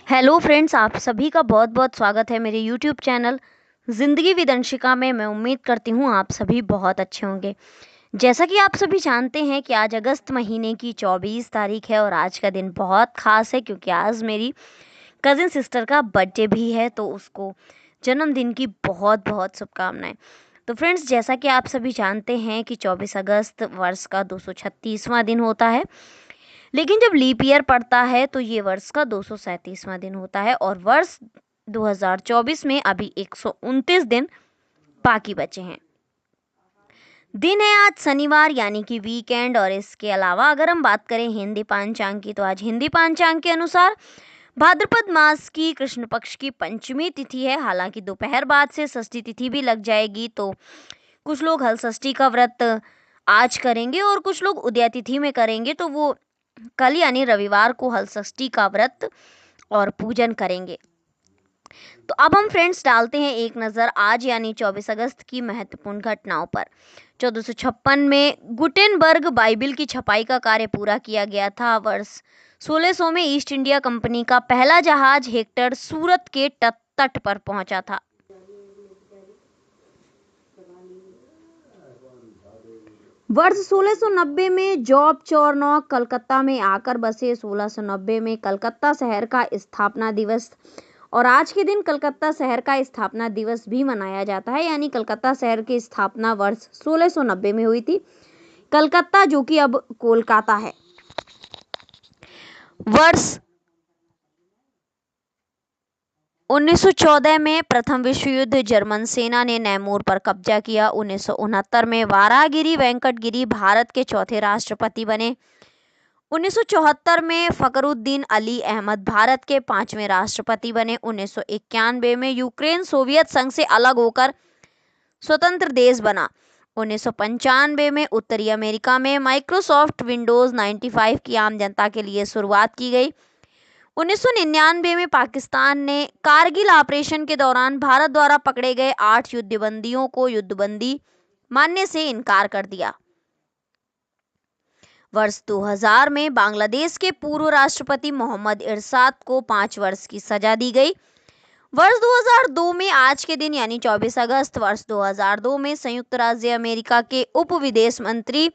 Hello friends, आप सभी का बहुत बहुत स्वागत है मेरे यूट्यूब चैनल ज़िंदगी विद अंशिका में। मैं उम्मीद करती हूँ आप सभी बहुत अच्छे होंगे। जैसा कि आप सभी जानते हैं कि आज अगस्त महीने की 24 तारीख है और आज का दिन बहुत ख़ास है क्योंकि आज मेरी कज़िन सिस्टर का बर्थडे भी है, तो उसको जन्मदिन की बहुत बहुत शुभकामनाएं। तो फ्रेंड्स, जैसा कि आप सभी जानते हैं कि 24 अगस्त वर्ष का 236वां दिन होता है, लेकिन जब लीप ईयर पड़ता है तो ये वर्ष का 237वां दिन होता है और वर्ष 2024 में अभी 129 दिन बाकी बचे हैं। दिन है आज शनिवार यानी कि वीकेंड। और इसके अलावा अगर हम बात करें हिंदी पांचांग की, तो आज हिंदी पांचांग के अनुसार भाद्रपद मास की कृष्ण पक्ष की पंचमी तिथि है। हालांकि दोपहर बाद से षष्ठी तिथि भी लग जाएगी, तो कुछ लोग हल षष्ठी का व्रत आज करेंगे और कुछ लोग उदया तिथि में करेंगे, तो वो कल यानी रविवार को हल षष्ठी का व्रत और पूजन करेंगे। तो अब हम फ्रेंड्स डालते हैं एक नज़र आज यानी 24 अगस्त की महत्वपूर्ण घटनाओं पर। 1456 में गुटेनबर्ग बाइबिल की छपाई का कार्य पूरा किया गया था। वर्ष 1600 में ईस्ट इंडिया कंपनी का पहला जहाज हेक्टर सूरत के तट पर पहुंचा था। वर्ष 1690 में जॉब चौरनॉक कलकत्ता में आकर बसे। 1690 में कलकत्ता शहर का स्थापना दिवस, और आज के दिन कलकत्ता शहर का स्थापना दिवस भी मनाया जाता है। यानी कलकत्ता शहर की स्थापना वर्ष 1690 में हुई थी। कलकत्ता जो कि अब कोलकाता है। वर्ष 1914 में प्रथम विश्व युद्ध जर्मन सेना ने नैमूर पर कब्जा किया। 1969 में वारागिरी वेंकटगिरी भारत के चौथे राष्ट्रपति बने। 1974 में फखरुद्दीन अली अहमद भारत के 5वें राष्ट्रपति बने। 1991 में यूक्रेन सोवियत संघ से अलग होकर स्वतंत्र देश बना। 1995 में उत्तरी अमेरिका में माइक्रोसॉफ्ट विंडोज 95 की आम जनता के लिए शुरुआत की गई। 1999 में पाकिस्तान ने कारगिल ऑपरेशन के दौरान भारत द्वारा पकड़े गए 8 युद्धबंदियों को युद्धबंदी मानने से इनकार कर दिया। वर्ष 2000 में बांग्लादेश के पूर्व राष्ट्रपति मोहम्मद इरशाद को 5 वर्ष की सजा दी गई। वर्ष 2002 में आज के दिन यानी 24 अगस्त वर्ष 2002 में संयुक्त राज्य अमेरिका के उप विदेश मंत्री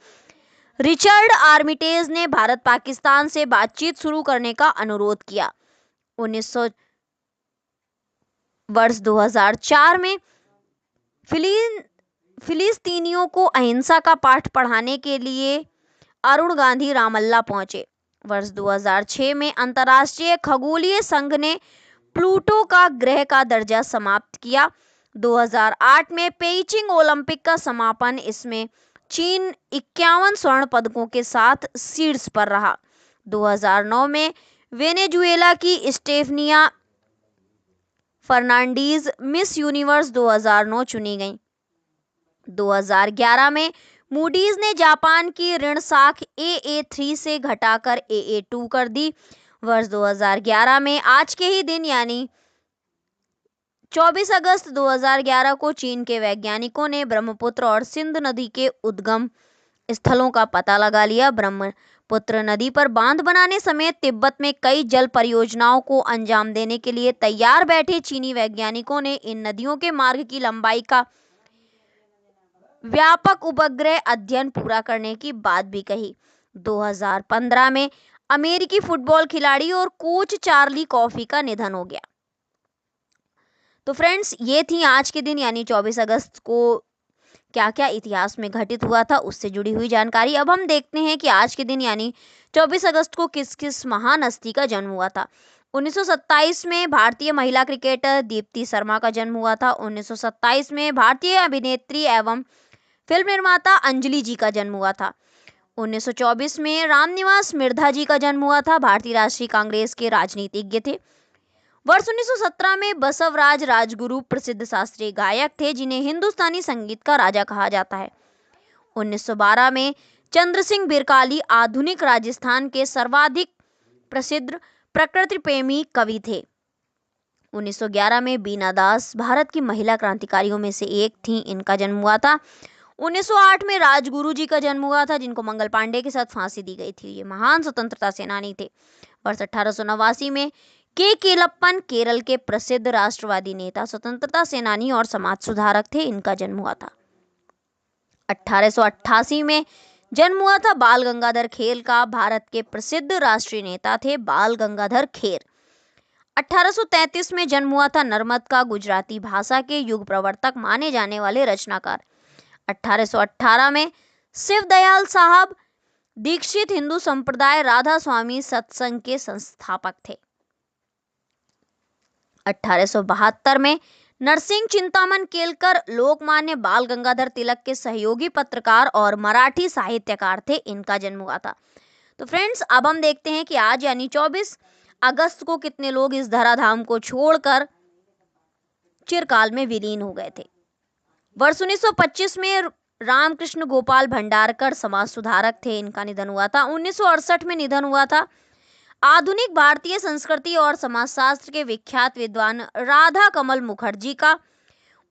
रिचर्ड आर्मिटेज ने भारत पाकिस्तान से बातचीत शुरू करने का अनुरोध किया। 1900 वर्ष 2004 में फिलिस्तीनियों को अहिंसा का पाठ पढ़ाने के लिए अरुण गांधी रामल्ला पहुंचे। वर्ष 2006 में अंतर्राष्ट्रीय खगोलीय संघ ने प्लूटो का ग्रह का दर्जा समाप्त किया। 2008 में पेइचिंग ओलंपिक का समापन, इसमें चीन 51 स्वर्ण पदकों के साथ शीर्ष पर रहा। 2009 में वेनेजुएला की स्टेफनिया फर्नांडीज मिस यूनिवर्स 2009 चुनी गईं। 2011 में मूडीज ने जापान की ऋण साख AA3 से घटाकर AA2 कर दी। वर्ष 2011 में आज के ही दिन यानी 24 अगस्त 2011 को चीन के वैज्ञानिकों ने ब्रह्मपुत्र और सिंध नदी के उद्गम स्थलों का पता लगा लिया। ब्रह्मपुत्र नदी पर बांध बनाने समेत तिब्बत में कई जल परियोजनाओं को अंजाम देने के लिए तैयार बैठे चीनी वैज्ञानिकों ने इन नदियों के मार्ग की लंबाई का व्यापक उपग्रह अध्ययन पूरा करने की बात भी कही। 2015 में अमेरिकी फुटबॉल खिलाड़ी और कोच चार्ली कॉफी का निधन हो गया। तो फ्रेंड्स, ये थी आज के दिन यानी 24 अगस्त को क्या क्या इतिहास में घटित हुआ था उससे जुड़ी हुई जानकारी। अब हम देखते हैं कि आज के दिन यानी 24 अगस्त को किस किस महान हस्ती का जन्म हुआ था। 1927 में भारतीय महिला क्रिकेटर दीप्ति शर्मा का जन्म हुआ था। 1927 में भारतीय अभिनेत्री एवं फिल्म निर्माता अंजलि जी का जन्म हुआ था। 1924 में रामनिवास मिर्धा जी का जन्म हुआ था। भारतीय राष्ट्रीय कांग्रेस के राजनीतिज्ञ थे। वर्ष 1917 में बसवराज राजगुरु प्रसिद्ध शास्त्रीय गायक थे जिन्हें हिंदुस्तानी संगीत का राजा कहा जाता है। 1912 में चंद्र सिंह बिरकाली आधुनिक राजस्थान के सर्वाधिक प्रसिद्ध प्रकृति प्रेमी कवि थे। 1911 में बीना दास भारत की महिला क्रांतिकारियों में से एक थीं, इनका जन्म हुआ था। 1908 में राजगुरु जी का जन्म हुआ था जिनको मंगल पांडे के साथ फांसी दी गई थी। ये महान स्वतंत्रता सेनानी थे। वर्ष 1889 में के केलप्पन केरल के प्रसिद्ध राष्ट्रवादी नेता, स्वतंत्रता सेनानी और समाज सुधारक थे। इनका जन्म हुआ था 1888 में जन्म हुआ था बाल गंगाधर खेर का। भारत के प्रसिद्ध राष्ट्रीय नेता थे बाल गंगाधर खेर। 1833 में जन्म हुआ था नर्मद का, गुजराती भाषा के युग प्रवर्तक माने जाने वाले रचनाकार। 1818 में शिव दयाल साहब दीक्षित हिंदू संप्रदाय राधा स्वामी सत्संग के संस्थापक थे। 1872 में नरसिंह चिंतामन केलकर लोकमान्य बाल गंगाधर तिलक के सहयोगी पत्रकार और मराठी साहित्यकार थे। इनका जन्म हुआ था। तो फ्रेंड्स, अब हम देखते हैं कि आज यानी 24 अगस्त को कितने लोग इस धराधाम को छोड़कर चिरकाल में विलीन हो गए थे। वर्ष 1925 में रामकृष्ण गोपाल भंडारकर समाज सुधारक थे। इनका निधन हुआ था। 1968 में निधन हुआ था आधुनिक भारतीय संस्कृति और समाजशास्त्र के विख्यात विद्वान राधा कमल मुखर्जी का।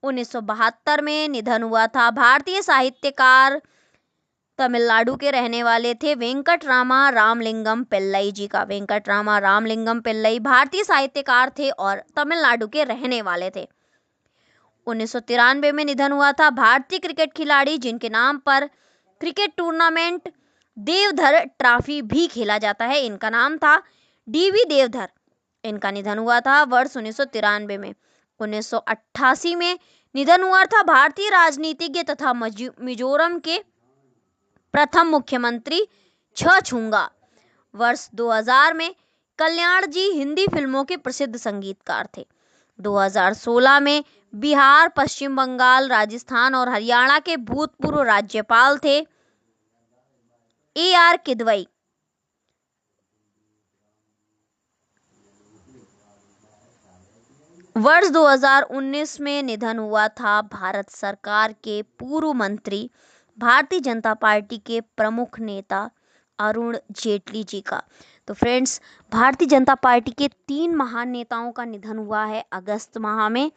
1972 में निधन हुआ था भारतीय साहित्यकार, तमिलनाडु के रहने वाले थे, वेंकटरामा रामलिंगम पिल्लई जी का। वेंकटरामा रामलिंगम पिल्लई भारतीय साहित्यकार थे और तमिलनाडु के रहने वाले थे। 1993 में निधन हुआ था भारतीय क्रिकेट खिलाड़ी जिनके नाम पर क्रिकेट टूर्नामेंट देवधर ट्रॉफी भी खेला जाता है। इनका नाम था डीवी देवधर। इनका निधन हुआ था वर्ष 1993 में। 1988 में निधन हुआ था भारतीय राजनीतिज्ञ तथा मिजोरम के प्रथम मुख्यमंत्री छछूंगा। वर्ष 2000 में कल्याण जी हिंदी फिल्मों के प्रसिद्ध संगीतकार थे। 2016 में बिहार, पश्चिम बंगाल, राजस्थान और हरियाणा के भूतपूर्व राज्यपाल थे AR किदवई। वर्ष 2019 में निधन हुआ था भारत सरकार के पूर्व मंत्री, भारतीय जनता पार्टी के प्रमुख नेता अरुण जेटली जी का। तो फ्रेंड्स, भारतीय जनता पार्टी के 3 महान नेताओं का निधन हुआ है अगस्त माह में।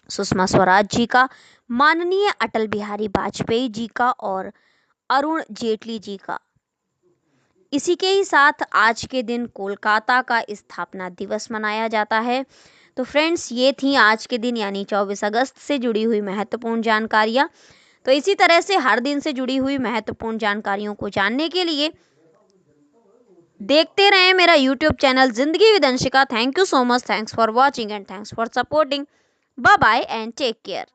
सुषमा स्वराज जी का, माननीय अटल बिहारी वाजपेयी जी का और अरुण जेटली जी का। इसी के ही साथ आज के दिन कोलकाता का स्थापना दिवस मनाया जाता है। तो फ्रेंड्स, ये थी आज के दिन यानी 24 अगस्त से जुड़ी हुई महत्वपूर्ण जानकारियाँ। तो इसी तरह से हर दिन से जुड़ी हुई महत्वपूर्ण जानकारियों को जानने के लिए देखते रहें मेरा यूट्यूब चैनल जिंदगी with Anshika. Thank you so much. Thanks for watching and thanks for supporting. Bye bye and take care.